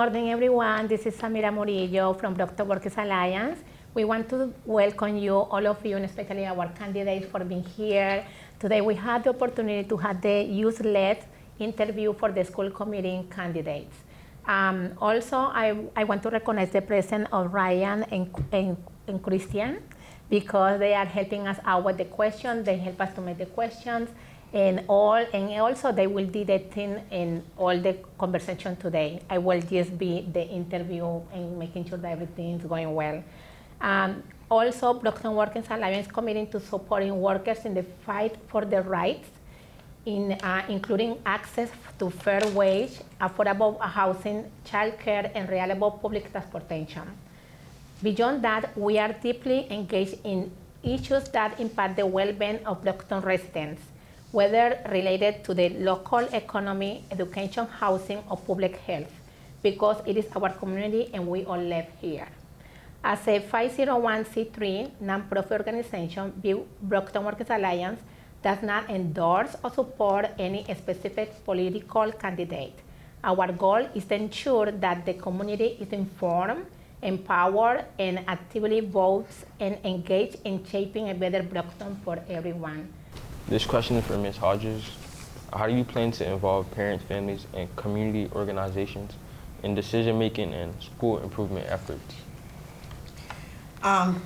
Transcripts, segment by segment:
morning, everyone. This is Samira Murillo from Brockton Workers Alliance. We want to welcome you, all of you, and especially our candidates for being here. Today we had the opportunity to have the youth-led interview for the school committee candidates. Also, I want to recognize the presence of Ryan and Christian because they are helping us out with the questions. They help us to make the questions. And also they will be the team in all the conversation today. I will just be the interview and making sure that everything is going well. Also, Brockton Workers Alliance is committed to supporting workers in the fight for their rights, including access to fair wage, affordable housing, childcare, and reliable public transportation. Beyond that, we are deeply engaged in issues that impact the well-being of Brockton residents, whether related to the local economy, education, housing, or public health, because it is our community and we all live here. As a 501c3 nonprofit organization, Brockton Workers Alliance does not endorse or support any specific political candidate. Our goal is to ensure that the community is informed, empowered, and actively votes and engaged in shaping a better Brockton for everyone. This question is for Ms. Hodges. How do you plan to involve parents, families, and community organizations in decision-making and school improvement efforts?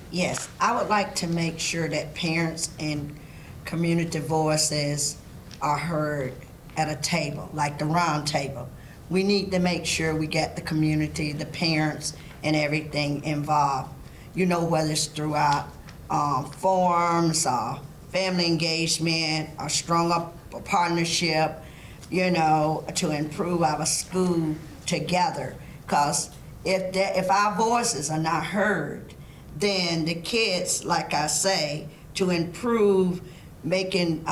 Yes, I would like to make sure that parents and community voices are heard at a table, like the round table. We need to make sure we get the community, the parents, and everything involved. You know, whether it's throughout forums or family engagement, or strong up a partnership, you know, to improve our school together. Because if our voices are not heard, then the kids, like I say, to improve, making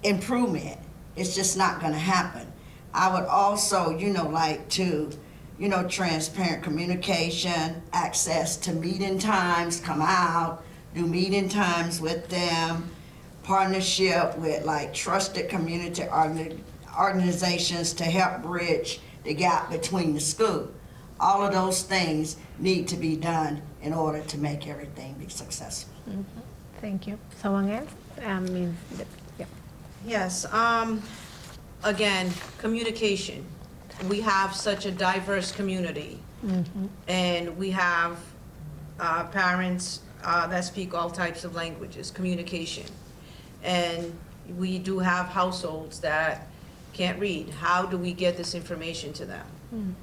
improvement, it's just not gonna happen. I would also, you know, like to, you know, transparent communication, access to meeting times, come out, do meeting times with them, partnership with like trusted community organizations to help bridge the gap between the school. All of those things need to be done in order to make everything be successful. Mm-hmm. Thank you. Someone else? Yeah. Yes, again, communication. We have such a diverse community, and we have parents that speak all types of languages, communication. And we do have households that can't read. How do we get this information to them?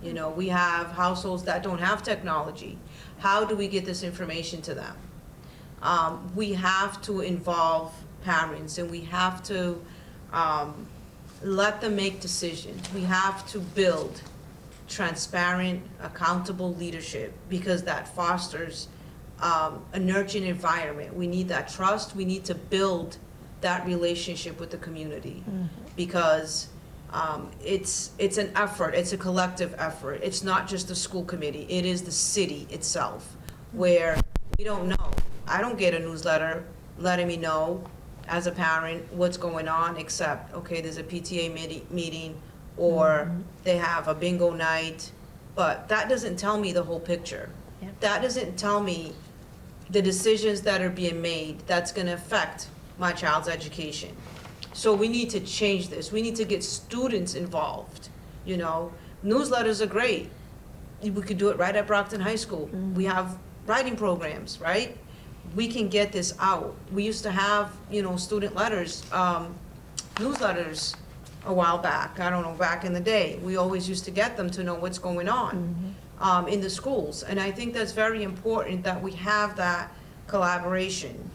You know, we have households that don't have technology. How do we get this information to them? We have to involve parents, and we have to let them make decisions. We have to build transparent, accountable leadership, because that fosters a nurturing environment. We need that trust. We need to build that relationship with the community, because it's an effort. It's a collective effort. It's not just the school committee. It is the city itself, where we don't know. I don't get a newsletter letting me know as a parent what's going on, except, okay, there's a PTA meeting, or they have a bingo night, but that doesn't tell me the whole picture. Yep. That doesn't tell me the decisions that are being made that's gonna affect my child's education. So we need to change this. We need to get students involved, you know. Newsletters are great. We could do it right at Brockton High School. We have writing programs, right? We can get this out. We used to have, you know, student letters, newsletters a while back. I don't know, back in the day. We always used to get them to know what's going on in the schools. And I think that's very important that we have that collaboration.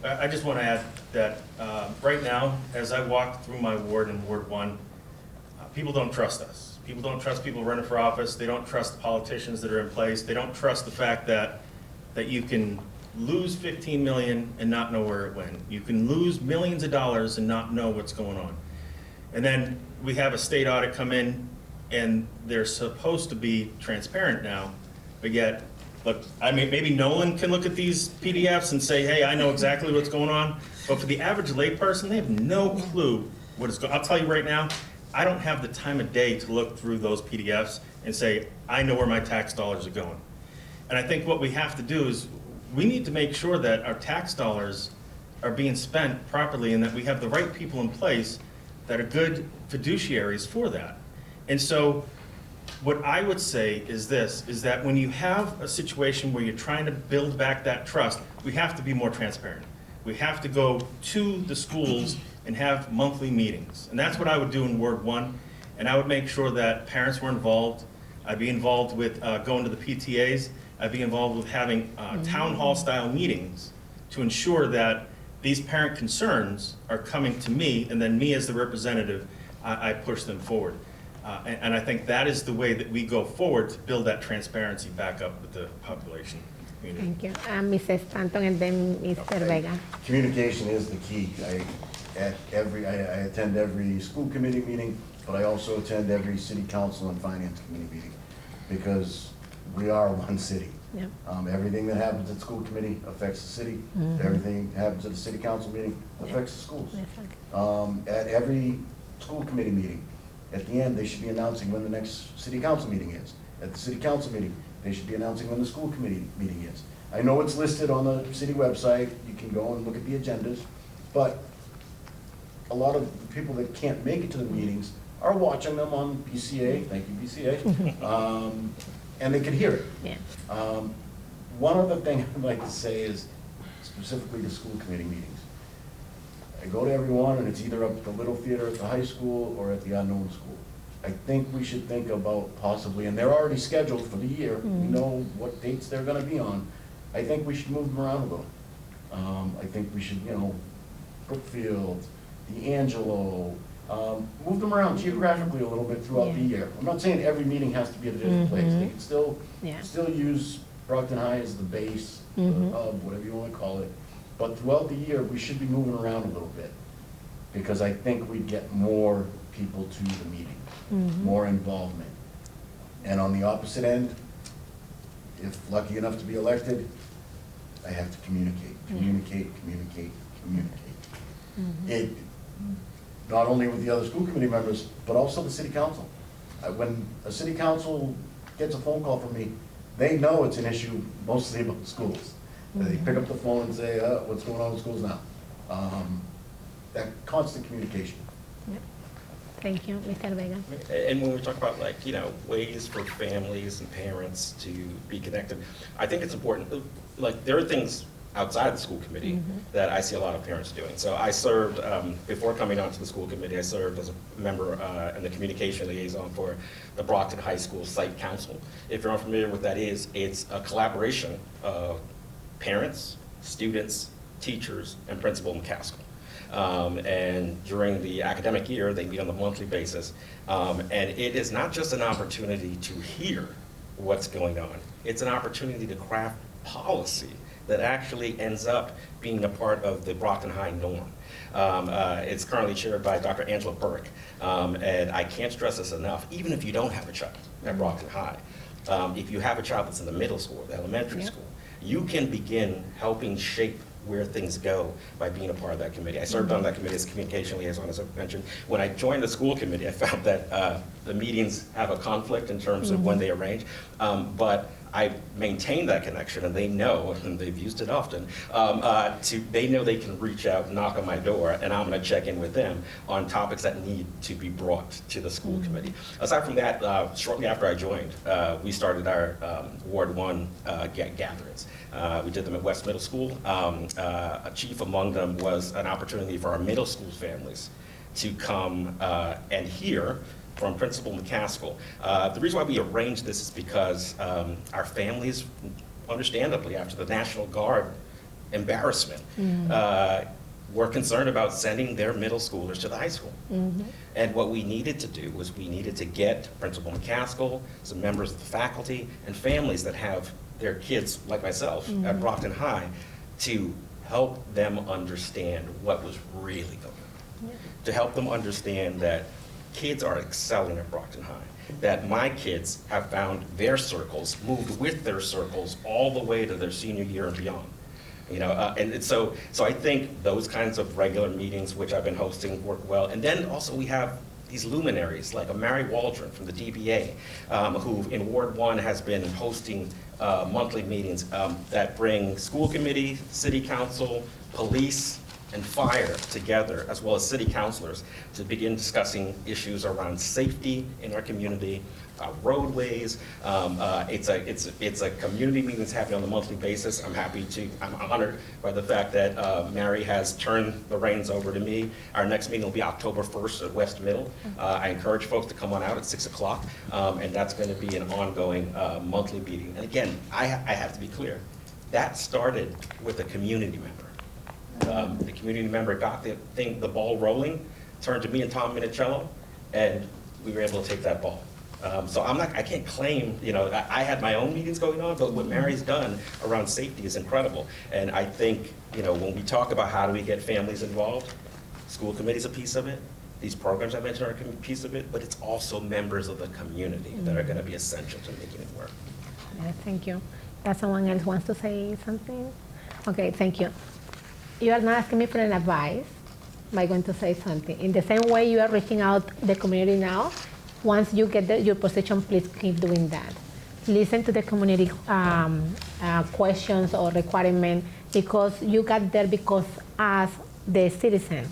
I just want to add that right now, as I walk through my ward in Ward 1, people don't trust us. People don't trust people running for office. They don't trust the politicians that are in place. They don't trust the fact that you can lose $15 million and not know where it went. You can lose millions of dollars and not know what's going on. And then we have a state audit come in, and they're supposed to be transparent now, but yet, look, I mean, maybe Nolan can look at these PDFs and say, hey, I know exactly what's going on. But for the average layperson, they have no clue what is going on. I'll tell you right now, I don't have the time of day to look through those PDFs and say, I know where my tax dollars are going. And I think what we have to do is, we need to make sure that our tax dollars are being spent properly and that we have the right people in place that are good fiduciaries for that. And so what I would say is this, is that when you have a situation where you're trying to build back that trust, we have to be more transparent. We have to go to the schools and have monthly meetings. And that's what I would do in Ward 1. And I would make sure that parents were involved. I'd be involved with going to the PTAs. I'd be involved with having town hall style meetings to ensure that these parent concerns are coming to me, and then me as the representative, I push them forward. And I think that is the way that we go forward to build that transparency back up with the population community. Thank you. Mrs. Stanton and then Mr. Vega. Communication is the key. I attend every school committee meeting, but I also attend every city council and finance committee meeting, because we are one city. Yep. Everything that happens at school committee affects the city. Everything that happens at the city council meeting affects the schools. At every school committee meeting, at the end, they should be announcing when the next city council meeting is. At the city council meeting, they should be announcing when the school committee meeting is. I know it's listed on the city website, you can go and look at the agendas, but a lot of people that can't make it to the meetings are watching them on BCA, thank you BCA, and they can hear it. Yeah. One other thing I'd like to say is specifically to school committee meetings. I go to every one, and it's either up at the Little Theater at the high school or at the unknown school. I think we should think about possibly, and they're already scheduled for the year, we know what dates they're gonna be on. I think we should move them around a little. I think we should, Brookfield, D'Angelo, move them around geographically a little bit throughout the year. I'm not saying every meeting has to be at a different place. They can still use Brockton High as the base, the hub, whatever you wanna call it. But throughout the year, we should be moving around a little bit, because I think we'd get more people to the meetings, more involvement. And on the opposite end, if lucky enough to be elected, I have to communicate. It, not only with the other school committee members, but also the city council. When a city council gets a phone call from me, they know it's an issue mostly about the schools. They pick up the phone and say, what's going on in schools now? That constant communication. Yep. Thank you, Mr. Vega. And when we talk about ways for families and parents to be connected, I think it's important, there are things outside the school committee that I see a lot of parents doing. So I served, before coming onto the school committee, I served as a member and the communication liaison for the Brockton High School Site Council. If you're unfamiliar with that is, it's a collaboration of parents, students, teachers, and Principal McCaskill. And during the academic year, they meet on a monthly basis. And it is not just an opportunity to hear what's going on. It's an opportunity to craft policy that actually ends up being a part of the Brockton High norm. It's currently chaired by Dr. Angela Burke. And I can't stress this enough, even if you don't have a child at Brockton High, if you have a child that's in the middle school, the elementary school, you can begin helping shape where things go by being a part of that committee. I served on that committee as communication liaison, as I mentioned. When I joined the school committee, I found that the meetings have a conflict in terms of when they arrange, but I maintain that connection, and they know, and they've used it often, they know they can reach out, knock on my door, and I'm gonna check in with them on topics that need to be brought to the school committee. Aside from that, shortly after I joined, we started our Ward 1 gatherings. We did them at West Middle School. Chief among them was an opportunity for our middle school families to come and hear from Principal McCaskill. The reason why we arranged this is because our families, understandably, after the National Guard embarrassment, were concerned about sending their middle schoolers to the high school. And what we needed to do was we needed to get Principal McCaskill, some members of the faculty, and families that have their kids, like myself, at Brockton High, to help them understand what was really going on. To help them understand that kids are excelling at Brockton High, that my kids have found their circles, moved with their circles all the way to their senior year and beyond. And so I think those kinds of regular meetings, which I've been hosting, work well. And then also we have these luminaries, like a Mary Waldron from the DBA, who in Ward 1 has been hosting monthly meetings that bring school committee, city council, police, and fire together, as well as city councilors, to begin discussing issues around safety in our community, roadways. It's a community meeting that's happening on a monthly basis. I'm honored by the fact that Mary has turned the reins over to me. Our next meeting will be October 1st at West Middle. I encourage folks to come on out at 6 o'clock, and that's going to be an ongoing monthly meeting. And again, I have to be clear, that started with a community member. The community member got the ball rolling, turned to me and Tom Minicello, and we were able to take that ball. So I can't claim, I had my own meetings going on, but what Mary's done around safety is incredible. And I think, when we talk about how do we get families involved, school committee's a piece of it. These programs I mentioned are a piece of it, but it's also members of the community that are going to be essential to making it work. Yeah, thank you. Does someone else wants to say something? Okay, thank you. You are not asking me for an advice. Am I going to say something? In the same way you are reaching out the community now, once you get your position, please keep doing that. Listen to the community questions or requirements, because you got there because as the citizen,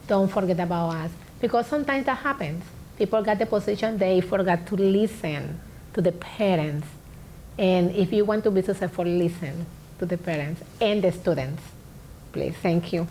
don't forget about us. Because sometimes that happens. People got the position, they forgot to listen to the parents. And if you want to be successful, listen to the parents and the students. Please, thank you.